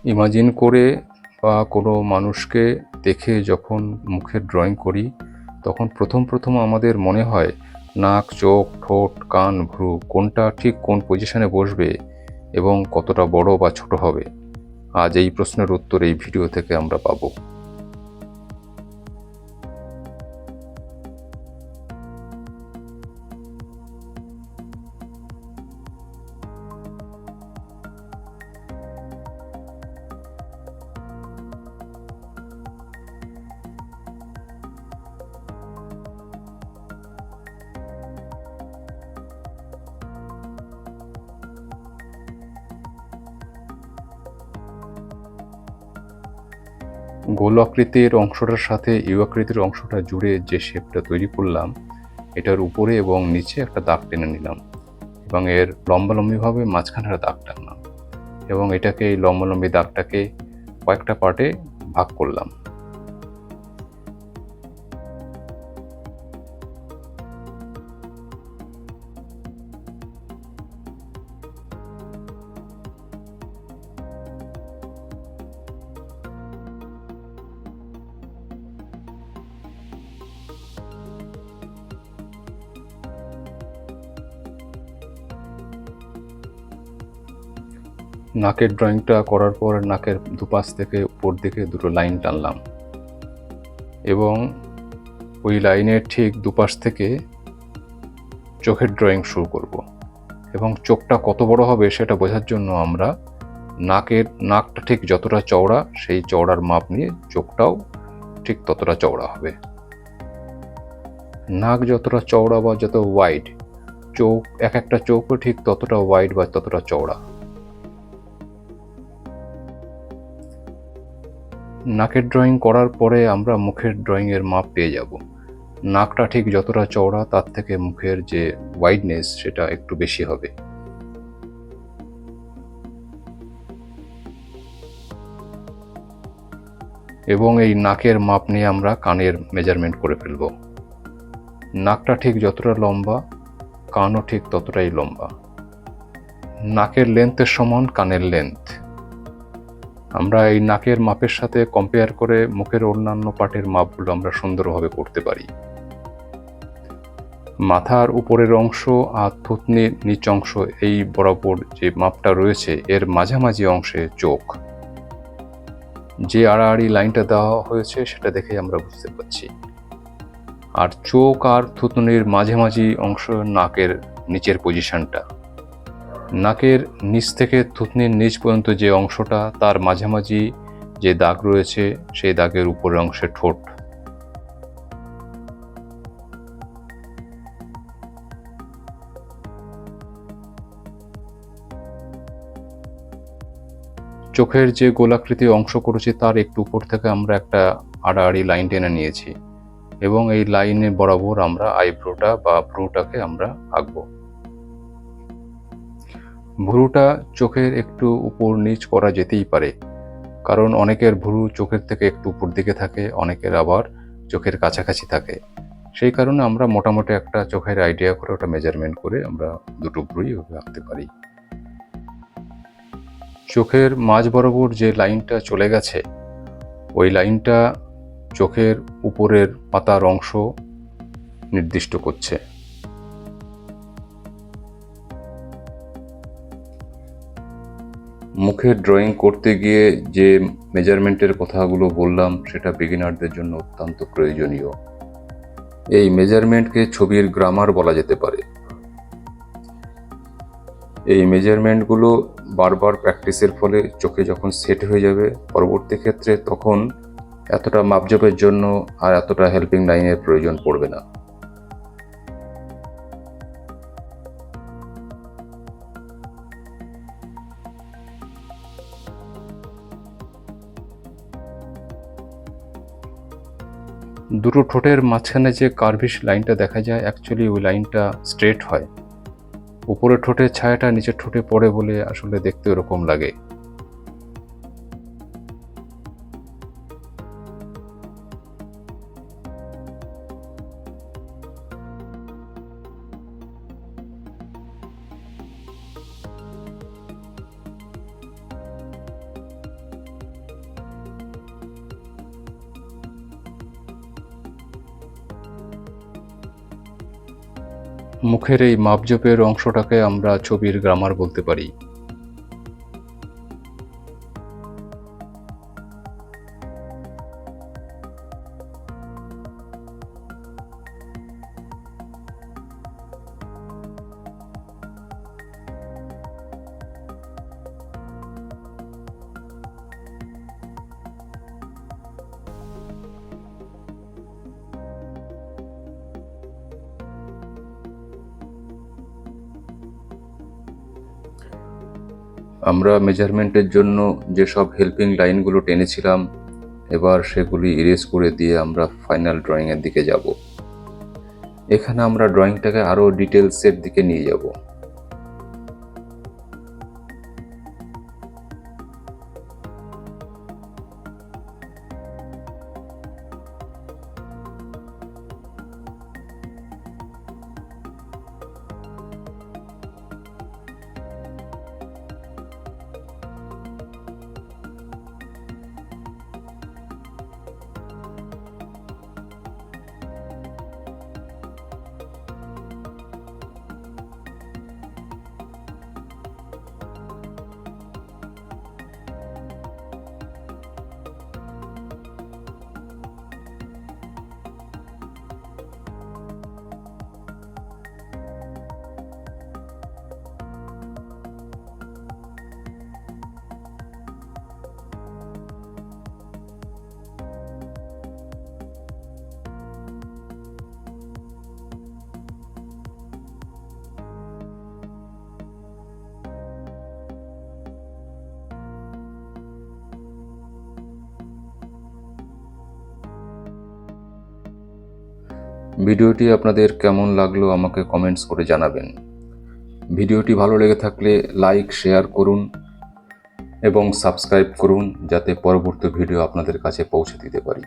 Imagine করে বা কোনো মানুষকে দেখে যখন মুখের ড্রয়িং করি তখন প্রথম আমাদের মনে হয় নাক, চোখ, ঠোঁট, কান, ভ্রু কোনটা ঠিক কোন পজিশনে বসবে এবং কতটা বড় বা ছোট হবে। আজ এই প্রশ্নের উত্তর এই ভিডিও থেকে আমরা পাবো। গোল আকৃতির অংশটার সাথে ইউ আকৃতির অংশটা জুড়ে যে শেপটা তৈরি করলাম, এটার উপরে এবং নিচে একটা দাগ টেনে নিলাম এবং এর লম্বালম্বিভাবে মাঝখানে একটা দাগ টানলাম এবং এটাকে এই লম্বালম্বি দাগটাকে কয়েকটা পার্টে ভাগ করলাম। নাকের ড্রয়িংটা করার পর নাকের দুপাশ থেকে উপর দিকে দুটো লাইন টানলাম এবং ওই লাইনের ঠিক দুপাশ থেকে চোখের ড্রয়িং শুরু করব এবং চোখটা কত বড় হবে সেটা বোঝার জন্য আমরা নাকটা ঠিক যতটা চওড়া সেই চওড়ার মাপ নিয়ে চোখটাও ঠিক ততটা চওড়া হবে। নাক যতটা চওড়া বা যত ওয়াইড, চোখ একটা চোখও ঠিক ততটা ওয়াইড বা ততটা চওড়া। নাকের ড্রয়িং করার পরে আমরা মুখের ড্রয়িংয়ের মাপ পেয়ে যাব। নাকটা ঠিক যতটা চওড়া তার থেকে মুখের যে ওয়াইডনেস সেটা একটু বেশি হবে। এবং এই নাকের মাপ নিয়ে আমরা কানের মেজারমেন্ট করে ফেলব। নাকটা ঠিক যতটা লম্বা, কানও ঠিক ততটাই লম্বা। নাকের লেন্থের সমান কানের লেন্থ। আমরা এই নাকের মাপের সাথে কম্পেয়ার করে মুখের অন্যান্য পার্টের মাপগুলো আমরা সুন্দরভাবে করতে পারি। মাথার উপরের অংশ আর থুতনির নিচ অংশ এই বরাবর যে মাপটা রয়েছে এর মাঝামাঝি অংশে চোখ। যে আড়াআড়ি লাইনটা দেওয়া হয়েছে সেটা দেখে আমরা বুঝতে পারছি। আর চোখ আর থুতনির মাঝামাঝি অংশ নাকের নিচের পজিশনটা। নাকের নিচ থেকে থুতনির নিচ পর্যন্ত যে অংশটা তার মাঝামাঝি যে দাগ রয়েছে সেই দাগের উপরের অংশে ঠোঁট। চোখের যে গোলাকৃতি অংশ করেছি তার একটু উপর থেকে আমরা একটা আড়াআড়ি লাইন টেনে নিয়েছি এবং এই লাইনে বরাবর আমরা আইব্রোটা বা ভ্রুটাকে আমরা আঁকবো। ভ্রুটা চোখের একটু উপর নিচ করা যেতেই পারে, কারণ অনেকের ভ্রু চোখের থেকে একটু উপর দিকে থাকে, অনেকের আবার চোখের কাছাকাছি থাকে। সেই কারণে আমরা মোটামুটি একটা চোখের আইডিয়া করে ওটা মেজারমেন্ট করে আমরা দুটো ভ্রুই ওভাবে আঁকতে পারি। চোখের মাঝ বরাবর যে লাইনটা চলে গেছে ওই লাইনটা চোখের উপরের পাতার অংশ নির্দিষ্ট করছে। মুখের ড্রয়িং করতে গিয়ে যে মেজারমেন্টের কথাগুলো বললাম সেটা বিগিনারদের জন্য অত্যন্ত প্রয়োজনীয়। এই মেজারমেন্টকে ছবির গ্রামার বলা যেতে পারে। এই মেজারমেন্টগুলো বারবার প্র্যাকটিসের ফলে চোখে যখন সেট হয়ে যাবে পরবর্তী ক্ষেত্রে তখন এতটা মাপজোপের জন্য আর এতটা হেল্পিং লাইনের প্রয়োজন পড়বে না। দুটো ঠোঁটের মাঝখানে যে কার্ভিশ লাইনটা দেখা যায় অ্যাকচুয়ালি ওই লাইনটা স্ট্রেট হয়। উপরের ঠোঁটের ছায়াটা নিচের ঠোঁটে পড়ে বলে আসলে দেখতে ওরকম লাগে। মুখের এই মাপজোপের অংশটাকে আমরা ছবির গ্রামার বলতে পারি। আমরা মেজারমেন্টের জন্য যেসব হেল্পিং লাইনগুলো টেনেছিলাম, এবার সেগুলি ইরেজ করে দিয়ে আমরা ফাইনাল ড্রয়িংয়ের দিকে যাব। এখানে আমরা ড্রয়িংটাকে আরও ডিটেলসের দিকে নিয়ে যাব। ভিডিওটি আপনাদের কেমন লাগলো আমাকে কমেন্টস করে জানাবেন। ভিডিওটি ভালো লেগে থাকলে লাইক, শেয়ার করুন এবং সাবস্ক্রাইব করুন, যাতে পরবর্তী ভিডিও আপনাদের কাছে পৌঁছে দিতে পারি।